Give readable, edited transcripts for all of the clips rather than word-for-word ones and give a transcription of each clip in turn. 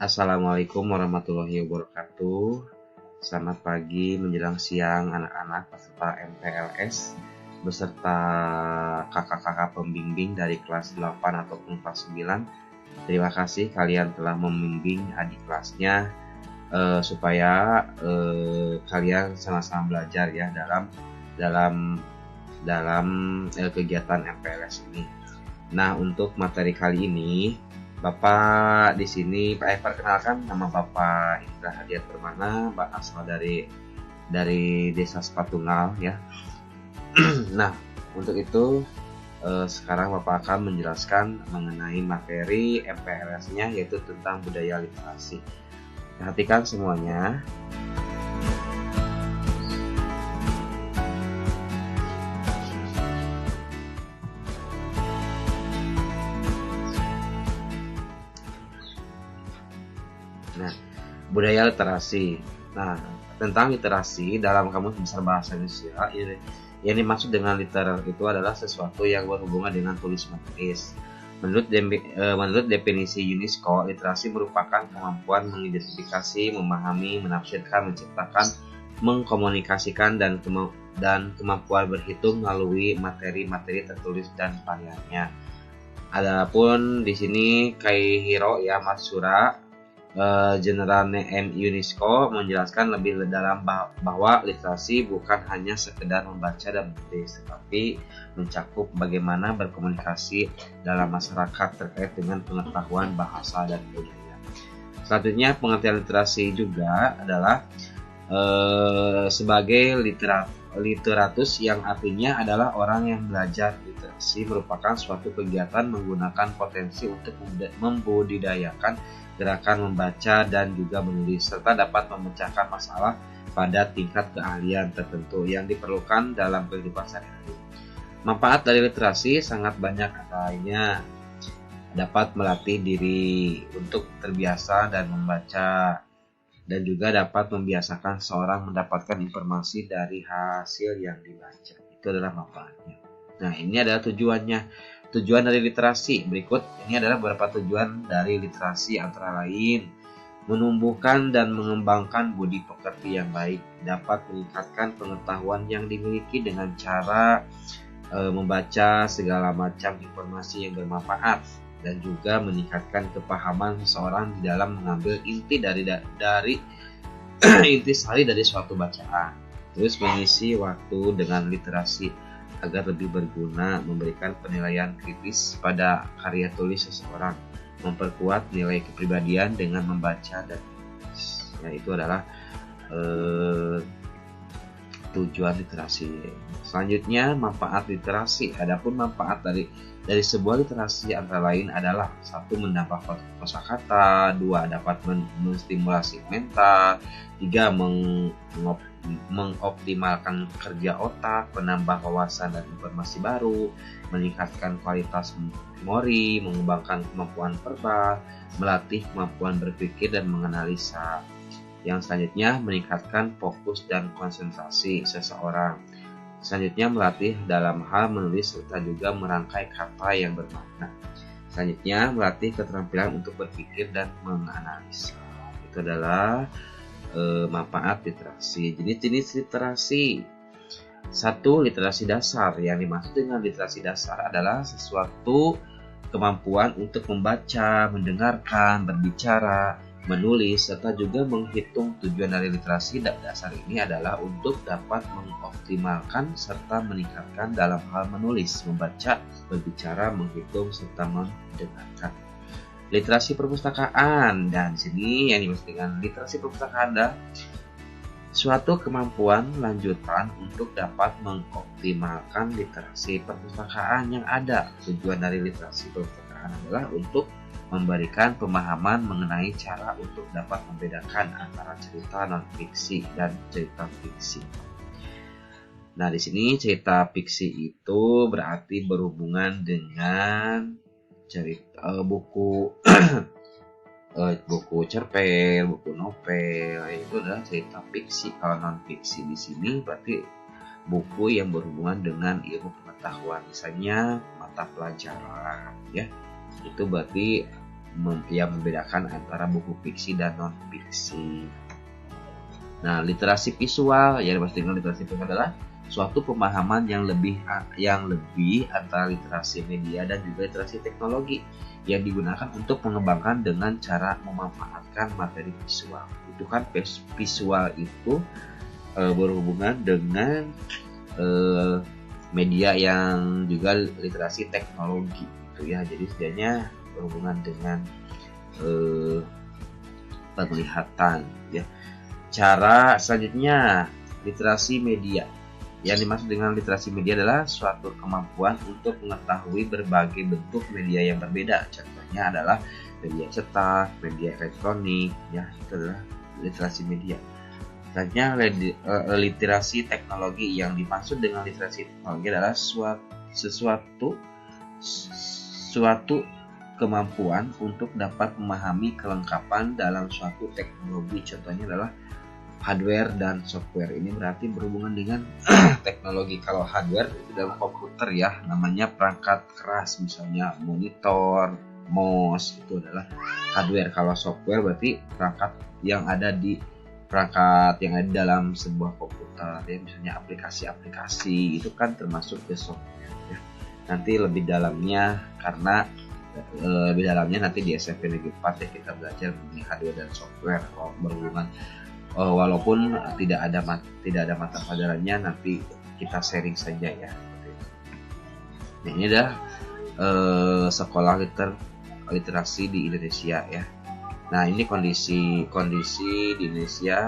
Assalamualaikum warahmatullahi wabarakatuh. Selamat pagi menjelang siang anak-anak peserta MPLS beserta kakak-kakak pembimbing dari kelas 8 ataupun kelas 9. Terima kasih kalian telah membimbing adik kelasnya supaya kalian sama-sama belajar ya dalam kegiatan MPLS ini. Nah, untuk materi kali ini Bapak di sini perkenalkan, nama Bapak Indra Hadiat Permana, asal dari Desa Sepatunggal ya. Nah, untuk itu sekarang Bapak akan menjelaskan mengenai materi MPLS-nya, yaitu tentang budaya literasi. Perhatikan semuanya. Nah, budaya literasi. Nah, tentang literasi dalam Kamus Besar Bahasa Indonesia, yang dimaksud dengan literal itu adalah sesuatu yang berhubungan dengan tulis menulis. Menurut definisi UNESCO, literasi merupakan kemampuan mengidentifikasi, memahami, menafsirkan, menciptakan, mengkomunikasikan, dan kemampuan berhitung melalui materi-materi tertulis dan variannya. Adapun di sini Kaihiro Yamasura, General Name UNESCO, menjelaskan lebih dalam bahwa literasi bukan hanya sekedar membaca dan menulis, tetapi mencakup bagaimana berkomunikasi dalam masyarakat terkait dengan pengetahuan bahasa dan budaya. Selanjutnya, pengertian literasi juga adalah sebagai literatus, yang artinya adalah orang yang belajar. Literasi merupakan suatu kegiatan menggunakan potensi untuk membudidayakan gerakan membaca dan juga menulis, serta dapat memecahkan masalah pada tingkat keahlian tertentu yang diperlukan dalam kehidupan sehari-hari. Manfaat dari literasi sangat banyak, lainnya dapat melatih diri untuk terbiasa dan membaca, dan juga dapat membiasakan seorang mendapatkan informasi dari hasil yang dibaca. Itu adalah manfaatnya. Nah, ini adalah tujuannya. Tujuan dari literasi berikut ini adalah beberapa tujuan dari literasi, antara lain menumbuhkan dan mengembangkan budi pekerti yang baik, dapat meningkatkan pengetahuan yang dimiliki dengan cara membaca segala macam informasi yang bermanfaat, dan juga meningkatkan kepahaman seseorang di dalam mengambil inti dari intisari dari suatu bacaan. Terus mengisi waktu dengan literasi agar lebih berguna, memberikan penilaian kritis pada karya tulis seseorang, memperkuat nilai kepribadian dengan membaca dan menulis. Ya, itu adalah tujuan literasi. Selanjutnya, manfaat literasi. Adapun manfaat dari sebuah literasi antara lain adalah: 1. Menambah kosakata, 2. Dapat menstimulasi mental, 3. Mengoptimalkan kerja otak, menambah wawasan dan informasi baru, meningkatkan kualitas memori, mengembangkan kemampuan verbal, melatih kemampuan berpikir dan menganalisa. Yang selanjutnya, meningkatkan fokus dan konsentrasi seseorang. Selanjutnya, melatih dalam hal menulis serta juga merangkai kata yang bermakna. Selanjutnya, melatih keterampilan untuk berpikir dan menganalisa. Itu adalah manfaat literasi. Jenis-jenis literasi. 1. Literasi dasar. Yang dimaksud dengan literasi dasar adalah sesuatu kemampuan untuk membaca, mendengarkan, berbicara, menulis, serta juga menghitung. Tujuan dari literasi dasar ini adalah untuk dapat mengoptimalkan serta meningkatkan dalam hal menulis, membaca, berbicara, menghitung, serta mendengarkan. Literasi perpustakaan, dan sini yang dimaksud dengan literasi perpustakaan adalah suatu kemampuan lanjutan untuk dapat mengoptimalkan literasi perpustakaan yang ada. Tujuan dari literasi perpustakaan adalah untuk memberikan pemahaman mengenai cara untuk dapat membedakan antara cerita non-fiksi dan cerita fiksi. Nah, di sini cerita fiksi itu berarti berhubungan dengan cerita buku buku cerpen, buku novel, itu adalah cerita fiksi. Kalau non-fiksi di sini berarti buku yang berhubungan dengan ilmu pengetahuan, misalnya mata pelajaran ya. Itu berarti yang membedakan antara buku fiksi dan non fiksi. Nah, literasi visual yang dimaksud dengan literasi visual adalah suatu pemahaman yang lebih antara literasi media dan juga literasi teknologi yang digunakan untuk mengembangkan dengan cara memanfaatkan materi visual. Itu kan visual itu berhubungan dengan media yang juga literasi teknologi gitu ya. Jadi setidaknya berhubungan dengan penglihatan ya. Cara selanjutnya literasi media. Yang dimaksud dengan literasi media adalah suatu kemampuan untuk mengetahui berbagai bentuk media yang berbeda. Contohnya adalah media cetak, media elektronik, ya itu adalah literasi media. Selanjutnya literasi teknologi. Yang dimaksud dengan literasi teknologi adalah suatu kemampuan untuk dapat memahami kelengkapan dalam suatu teknologi. Contohnya adalah hardware dan software. Ini berarti berhubungan dengan teknologi. Kalau hardware itu dalam komputer ya, namanya perangkat keras, misalnya monitor, mouse, itu adalah hardware. Kalau software berarti perangkat yang ada di dalam sebuah komputer ya, misalnya aplikasi-aplikasi itu kan termasuk ke software ya. Nanti lebih dalamnya nanti di SMP Negeri 4 ya, kita belajar mengenai hardware dan software berhubungan. Walaupun tidak ada mata pelajarannya, nanti kita sharing saja ya. Nah, ini adalah sekolah literasi di Indonesia ya. Nah, ini kondisi di Indonesia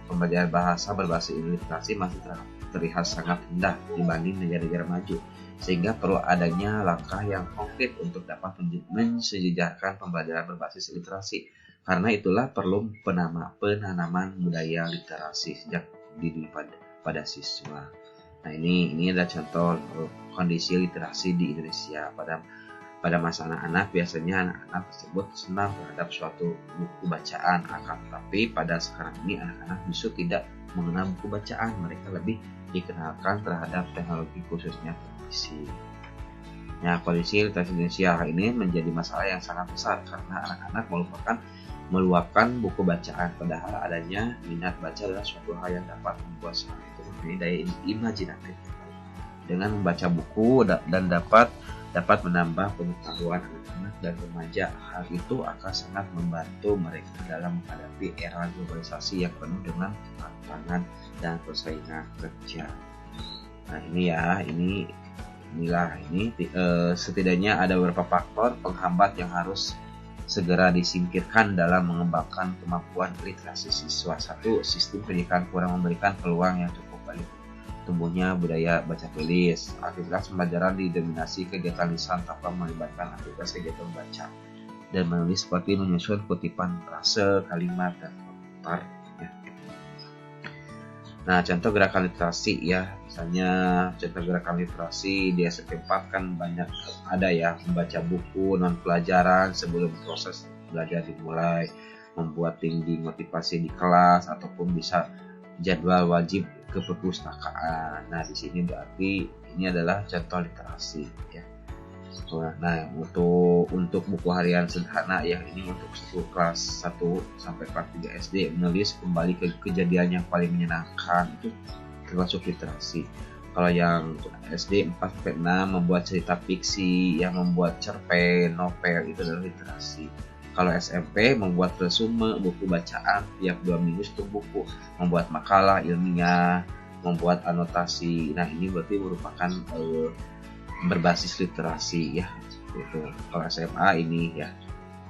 pembelajaran bahasa berbahasa literasi masih terlihat sangat rendah dibanding negara-negara maju, sehingga perlu adanya langkah yang konkret untuk dapat mensejajarkan pembelajaran berbasis literasi. Karena itulah perlu penanaman budaya literasi sejak dini pada siswa. Nah, ini adalah contoh kondisi literasi di Indonesia. Pada masa anak-anak, biasanya anak-anak tersebut senang terhadap suatu buku bacaan, tapi pada sekarang ini anak-anak justru tidak mengenal buku bacaan. Mereka lebih dikenalkan terhadap teknologi, khususnya televisi. Nah, kondisi literasi Indonesia ini menjadi masalah yang sangat besar karena anak-anak meluapkan buku bacaan, padahal adanya minat baca adalah suatu hal yang dapat membuat seorang itu mempunyai daya imajinatif. Dengan membaca buku dan dapat menambah pengetahuan anak-anak dan remaja, hal itu akan sangat membantu mereka dalam menghadapi era globalisasi yang penuh dengan tantangan dan persaingan kerja. Nah, inilah setidaknya ada beberapa faktor penghambat yang harus segera disingkirkan dalam mengembangkan kemampuan literasi siswa. 1. Sistem pendidikan kurang memberikan peluang yang cukup bagi tumbuhnya budaya baca tulis. Aktivitas pembelajaran didominasi kegiatan lisan tanpa melibatkan aktivitas kegiatan membaca dan menulis seperti menyusun kutipan frase, kalimat, dan komentar. Nah, contoh gerakan literasi ya, misalnya contoh gerakan literasi di SMP 4 kan banyak ada ya, membaca buku non pelajaran sebelum proses belajar dimulai, membuat dinding motivasi di kelas, ataupun bisa jadwal wajib ke perpustakaan. Nah, di sini berarti ini adalah contoh literasi ya. Nah, untuk buku harian sederhana ya, ini untuk kelas 1 sampai kelas 3 SD, menulis kembali ke kejadian yang paling menyenangkan, itu termasuk literasi. Kalau yang SD 4 sampai 6 membuat cerita fiksi, yang membuat cerpen, novel, itu adalah literasi. Kalau SMP membuat resume buku bacaan tiap 2 minggu satu buku, membuat makalah ilmiah, membuat anotasi. Nah, ini berarti merupakan berbasis literasi ya. Gitu. Kalau SMA ini ya,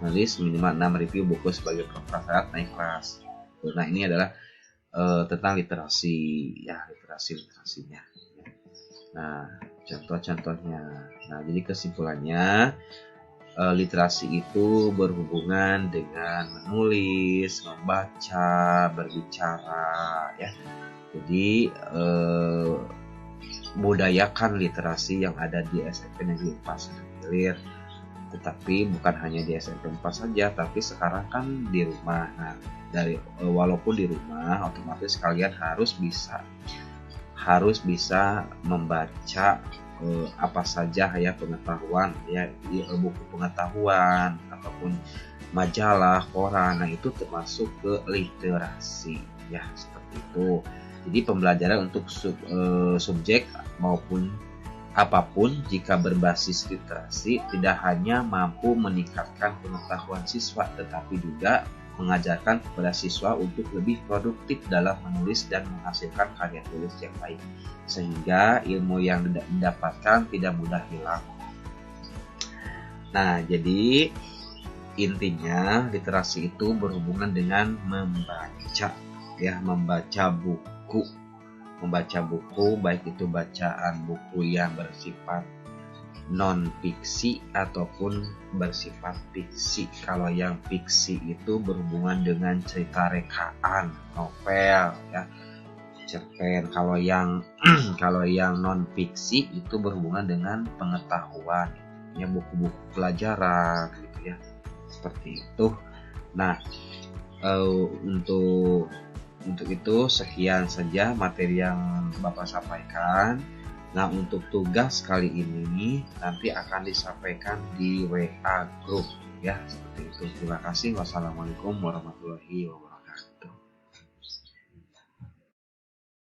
menulis minimal 6 review buku sebagai prasyarat naik kelas. Nah, ini adalah tentang literasi ya, literasinya. Nah, contoh-contohnya. Nah, jadi kesimpulannya, literasi itu berhubungan dengan menulis, membaca, berbicara ya. Jadi budayakan literasi yang ada di SMP Negeri 4 Hilir. Tetapi bukan hanya di SMP 4 saja, tapi sekarang kan di rumah. Nah, walaupun di rumah, otomatis kalian harus bisa membaca apa saja ya pengetahuan ya, buku pengetahuan ataupun majalah, koran. Nah, itu termasuk ke literasi ya, seperti itu. Jadi pembelajaran untuk subjek maupun apapun jika berbasis literasi tidak hanya mampu meningkatkan pengetahuan siswa, tetapi juga mengajarkan kepada siswa untuk lebih produktif dalam menulis dan menghasilkan karya tulis yang baik, sehingga ilmu yang didapatkan tidak mudah hilang. Nah, jadi intinya literasi itu berhubungan dengan membaca ya, membaca buku baik itu bacaan buku yang bersifat non fiksi ataupun bersifat fiksi. Kalau yang fiksi itu berhubungan dengan cerita rekaan, novel ya, cerpen. Kalau yang kalau yang non fiksi itu berhubungan dengan pengetahuan ya, buku-buku pelajaran gitu ya, seperti itu. Nah, untuk itu sekian saja materi yang Bapak sampaikan. Nah, untuk tugas kali ini nanti akan disampaikan di WA group ya, seperti itu. Terima kasih. Wassalamualaikum warahmatullahi wabarakatuh.